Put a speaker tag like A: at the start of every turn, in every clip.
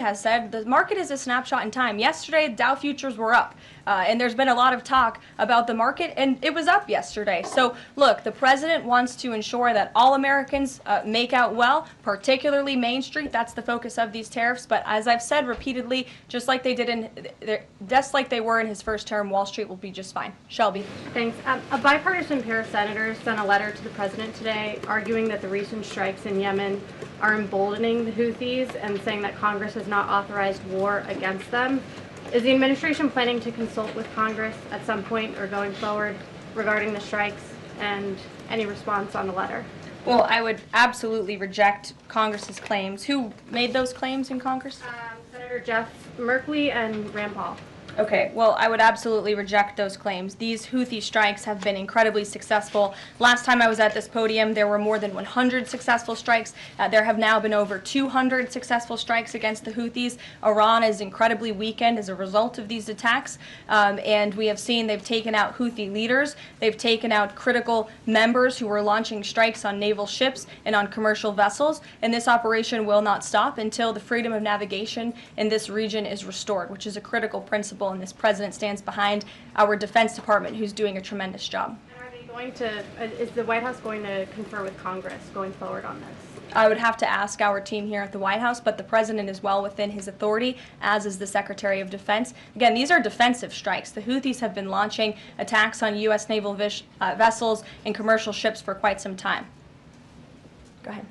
A: has said, the market is a snapshot in time. Yesterday, Dow futures were up, and there's been a lot of talk about the market, and it was up yesterday. So, look, the president wants to ensure that all Americans make out well, particularly Main Street. That's the focus of these tariffs. But as I've said repeatedly, just like they were in his first term, Wall Street will be just fine. Shelby.
B: Thanks. A bipartisan pair of senators sent a letter to the president today arguing that the recent strikes in Yemen are emboldening the Houthis and saying that Congress has not authorized war against them. Is the administration planning to consult with Congress at some point or going forward regarding the strikes, and any response on the letter?
A: Well, I would absolutely reject Congress's claims. Who made those claims in Congress?
B: Senator Jeff Merkley and Rand Paul.
A: Okay, well, I would absolutely reject those claims. These Houthi strikes have been incredibly successful. Last time I was at this podium, there were more than 100 successful strikes. There have now been over 200 successful strikes against the Houthis. Iran is incredibly weakened as a result of these attacks, and we have seen they've taken out Houthi leaders. They've taken out critical members who were launching strikes on naval ships and on commercial vessels, and this operation will not stop until the freedom of navigation in this region is restored, which is a critical principle. And this president stands behind our Defense Department, who's doing a tremendous job.
B: And are they going to, is the White House going to confer with Congress going forward on this?
A: I would have to ask our team here at the White House, but the president is well within his authority, as is the Secretary of Defense. Again, these are defensive strikes. The Houthis have been launching attacks on U.S. naval vessels and commercial ships for quite some time. Go ahead.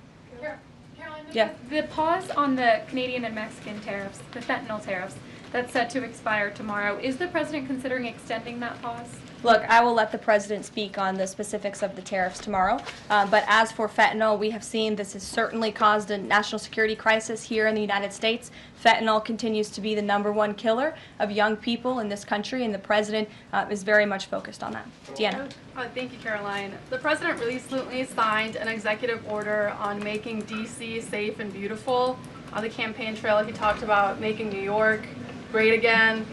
C: Karoline,
A: Yeah.
C: The pause on the Canadian and Mexican tariffs, the fentanyl tariffs, that's set to expire tomorrow. Is the president considering extending that pause?
A: Look, I will let the president speak on the specifics of the tariffs tomorrow. But as for fentanyl, we have seen this has certainly caused a national security crisis here in the United States. Fentanyl continues to be the #1 killer of young people in this country, and the president is very much focused on that. Deanna.
D: Thank you, Caroline. The president recently signed an executive order on making D.C. safe and beautiful. On the campaign trail, he talked about making New York great again.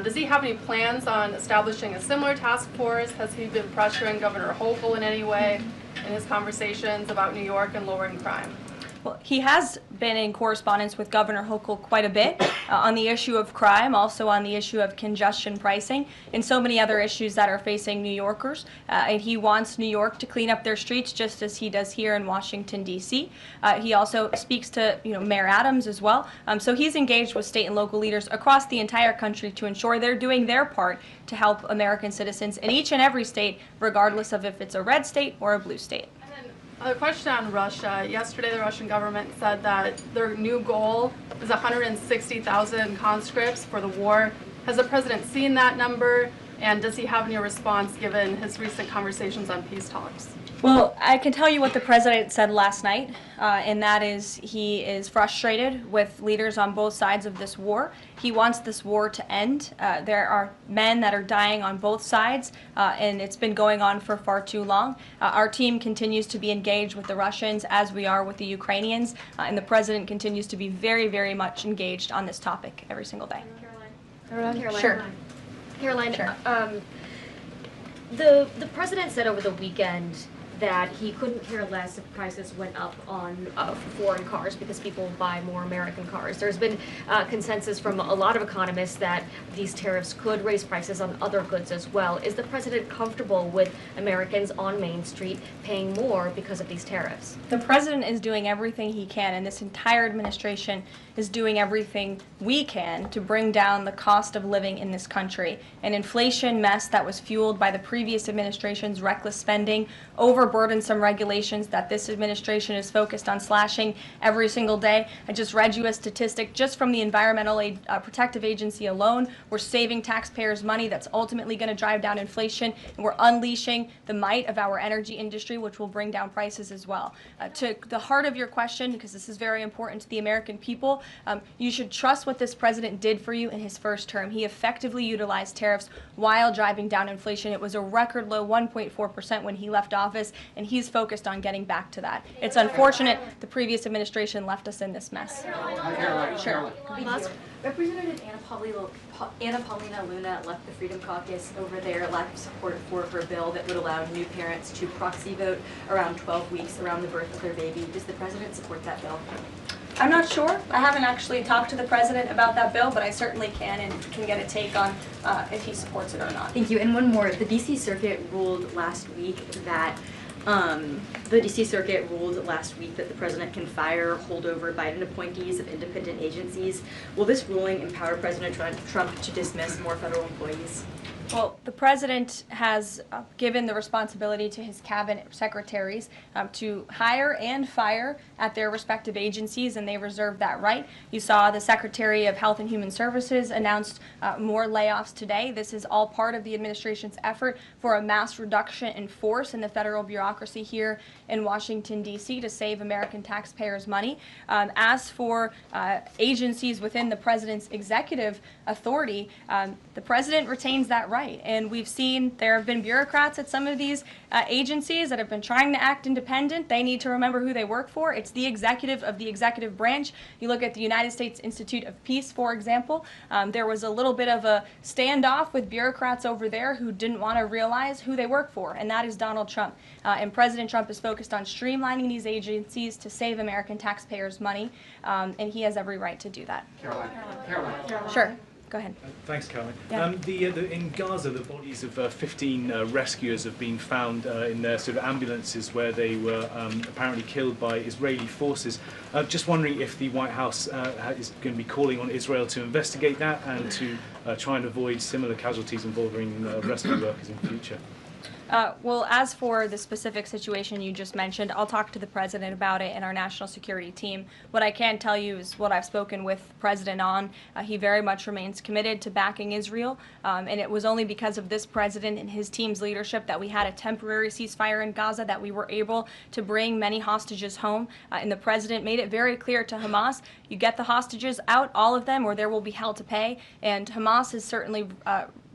D: Does he have any plans on establishing a similar task force? Has he been pressuring Governor Hochul in any way in his conversations about New York and lowering crime?
A: Well, he has been in correspondence with Governor Hochul quite a bit on the issue of crime, also on the issue of congestion pricing, and so many other issues that are facing New Yorkers. And he wants New York to clean up their streets just as he does here in Washington, D.C. He also speaks to Mayor Adams as well. So he's engaged with state and local leaders across the entire country to ensure they're doing their part to help American citizens in each and every state, regardless of if it's a red state or a blue state.
D: A question on Russia. Yesterday, the Russian government said that their new goal is 160,000 conscripts for the war. Has the president seen that number, and does he have any response given his recent conversations on peace talks?
A: Well, I can tell you what the president said last night, and that is he is frustrated with leaders on both sides of this war. He wants this war to end. There are men that are dying on both sides, and it's been going on for far too long. Our team continues to be engaged with the Russians as we are with the Ukrainians, and the president continues to be very, very much engaged on this topic every single day.
B: Caroline.
A: Sure.
E: Caroline,
A: Sure.
E: The president said over the weekend that he couldn't care less if prices went up on foreign cars because people buy more American cars. There's been consensus from a lot of economists that these tariffs could raise prices on other goods as well. Is the president comfortable with Americans on Main Street paying more because of these tariffs?
A: The president is doing everything he can, and this entire administration is doing everything we can to bring down the cost of living in this country. An inflation mess that was fueled by the previous administration's reckless spending, overburdensome regulations that this administration is focused on slashing every single day. I just read you a statistic just from the Environmental Protective Agency alone. We're saving taxpayers money that's ultimately going to drive down inflation, and we're unleashing the might of our energy industry, which will bring down prices as well. To the heart of your question, because this is very important to the American people, you should trust what this president did for you in his first term. He effectively utilized tariffs while driving down inflation. It was a record low 1.4% when he left office, and he's focused on getting back to that. It's unfortunate the previous administration left us in this mess. Sure.
F: Representative Anna Paulina Luna left the Freedom Caucus over their lack of support for her bill that would allow new parents to proxy vote around 12 weeks around the birth of their baby. Does the president support that bill?
A: I'm not sure. I haven't actually talked to the president about that bill, but I certainly can and can get a take on if he supports it or not.
F: Thank you. And one more. The D.C. Circuit ruled last week that the president can fire holdover Biden appointees of independent agencies. Will this ruling empower President Trump to dismiss more federal employees?
A: Well, the president has given the responsibility to his cabinet secretaries to hire and fire at their respective agencies, and they reserve that right. You saw the Secretary of Health and Human Services announced more layoffs today. This is all part of the administration's effort for a mass reduction in force in the federal bureaucracy here in Washington, D.C. to save American taxpayers money. As for agencies within the president's executive authority, the president retains that right. And we've seen there have been bureaucrats at some of these agencies that have been trying to act independent. They need to remember who they work for. It's the executive of the executive branch. You look at the United States Institute of Peace, for example. There was a little bit of a standoff with bureaucrats over there who didn't want to realize who they work for, and that is Donald Trump. And President Trump is focused on streamlining these agencies to save American taxpayers money, and he has every right to do that.
G: Karoline.
A: Sure. Go ahead.
H: Thanks, Caroline.
A: Yeah.
H: In Gaza, the bodies of 15 rescuers have been found in their sort of ambulances where they were apparently killed by Israeli forces. Just wondering if the White House is going to be calling on Israel to investigate that and to try and avoid similar casualties involving rescue workers in future.
A: Well, as for the specific situation you just mentioned, I'll talk to the president about it and our national security team. What I can tell you is what I've spoken with the president on. He very much remains committed to backing Israel, and it was only because of this president and his team's leadership that we had a temporary ceasefire in Gaza, that we were able to bring many hostages home. And the president made it very clear to Hamas, you get the hostages out, all of them, or there will be hell to pay. And Hamas is certainly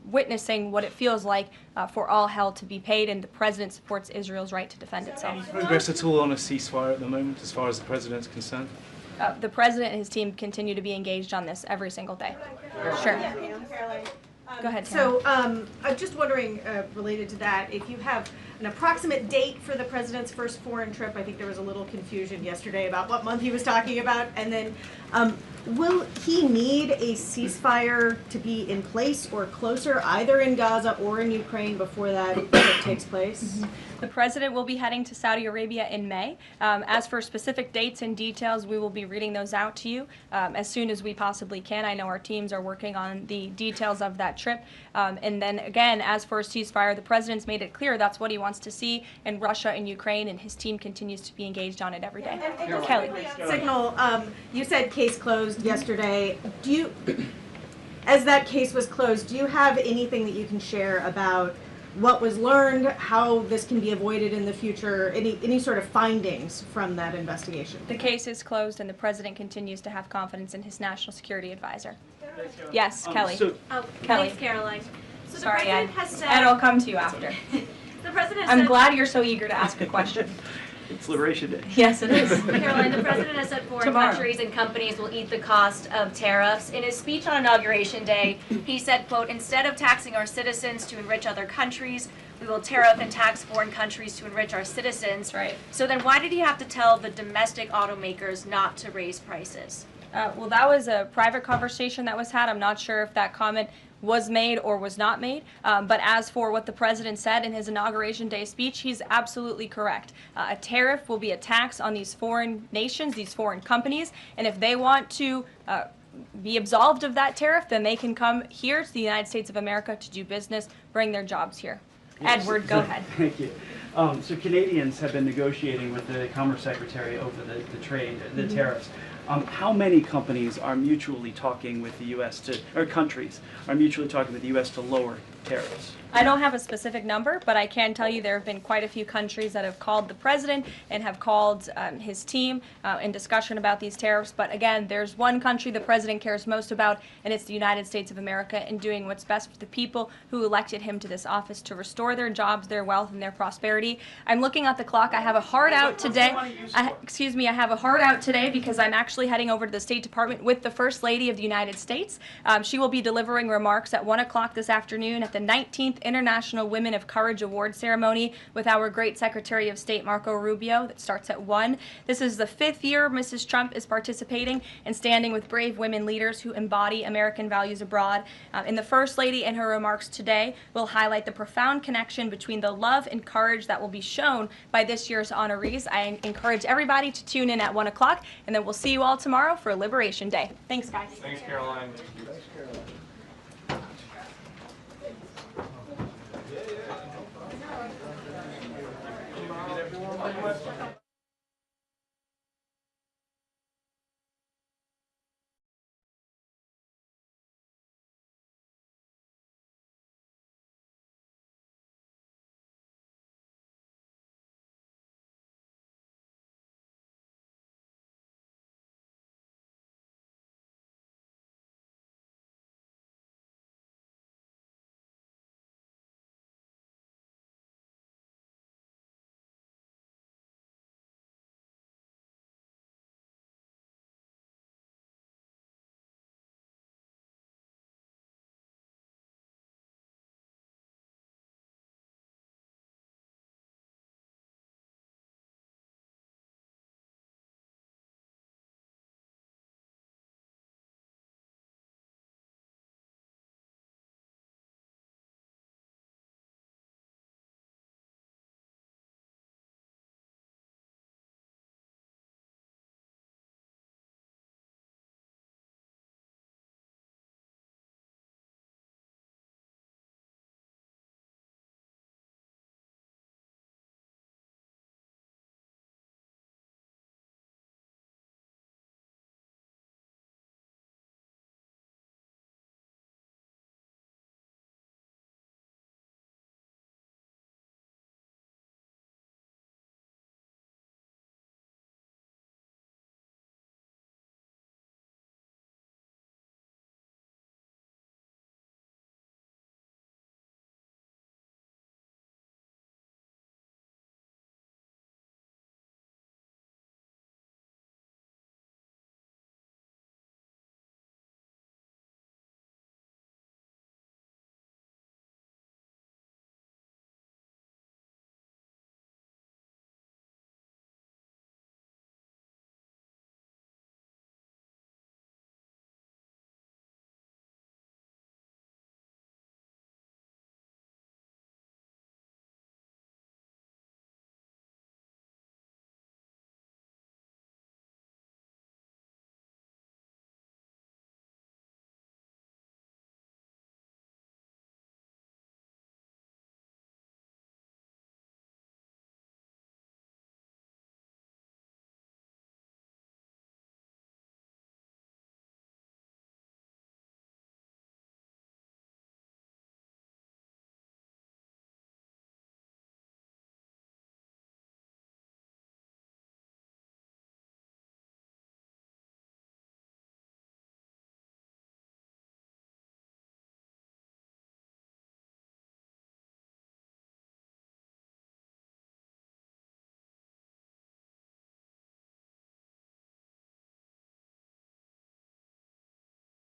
A: witnessing what it feels like for all hell to be paid, and the president supports Israel's right to defend itself.
H: Any progress at all on a ceasefire at the moment, as far as the president's concerned?
A: The president and his team continue to be engaged on this every single day. Sure. Go ahead, Tamara.
I: So I'm just wondering, related to that, if you have an approximate date for the president's first foreign trip. I think there was a little confusion yesterday about what month he was talking about. And then will he need a ceasefire to be in place or closer, either in Gaza or in Ukraine, before that trip takes place?
A: Mm-hmm. The president will be heading to Saudi Arabia in May. As for specific dates and details, we will be reading those out to you as soon as we possibly can. I know our teams are working on the details of that trip. And then again, as for a ceasefire, the president's made it clear that's what he wants to see in Russia and Ukraine, and his team continues to be engaged on it every day.
I: And
A: Kelly.
I: Signal, you said case closed yesterday. Do you, as that case was closed, do you have anything that you can share about what was learned, how this can be avoided in the future, any sort of findings from that investigation?
A: The case is closed, and the president continues to have confidence in his national security advisor. Yes, Kelly. Kelly.
J: Thanks, Karoline. So
A: Sorry,
J: the president
A: Ed.
J: has said.
A: Ed, I'll come to you after.
J: The president
A: I'm
J: said,
A: glad you're so eager to ask a question.
G: It's Liberation Day.
A: Yes, it is.
E: Caroline, the president has said foreign
A: Tomorrow.
E: countries and companies will eat the cost of tariffs. In his speech on Inauguration Day, he said, quote, "Instead of taxing our citizens to enrich other countries, we will tariff and tax foreign countries to enrich our citizens."
A: Right.
E: So then why did he have to tell the domestic automakers not to raise prices?
A: Well, that was a private conversation that was had. I'm not sure if that comment was made or was not made. But as for what the president said in his Inauguration Day speech, he's absolutely correct. A tariff will be a tax on these foreign nations, these foreign companies, and if they want to be absolved of that tariff, then they can come here to the United States of America to do business, bring their jobs here. Edward, go ahead.
G: Thank you. So Canadians have been negotiating with the Commerce Secretary over the trade, the tariffs. How many companies are mutually talking with the U.S. or countries are mutually talking with the U.S. to lower tariffs?
A: I don't have a specific number, but I can tell you there have been quite a few countries that have called the president and have called his team in discussion about these tariffs. But again, there's one country the president cares most about, and it's the United States of America, and doing what's best for the people who elected him to this office to restore their jobs, their wealth, and their prosperity. I'm looking at the clock. I have a hard out today. I have a hard out today because I'm actually heading over to the State Department with the First Lady of the United States. She will be delivering remarks at 1 o'clock this afternoon at the the 19th International Women of Courage Award ceremony with our great Secretary of State Marco Rubio that starts at 1. This is the 5th year Mrs. Trump is participating and standing with brave women leaders who embody American values abroad. And the First Lady in her remarks today will highlight the profound connection between the love and courage that will be shown by this year's honorees. I encourage everybody to tune in at 1 o'clock, and then we'll see you all tomorrow for Liberation Day. Thanks, guys.
K: Thanks, Caroline. Thanks, Caroline.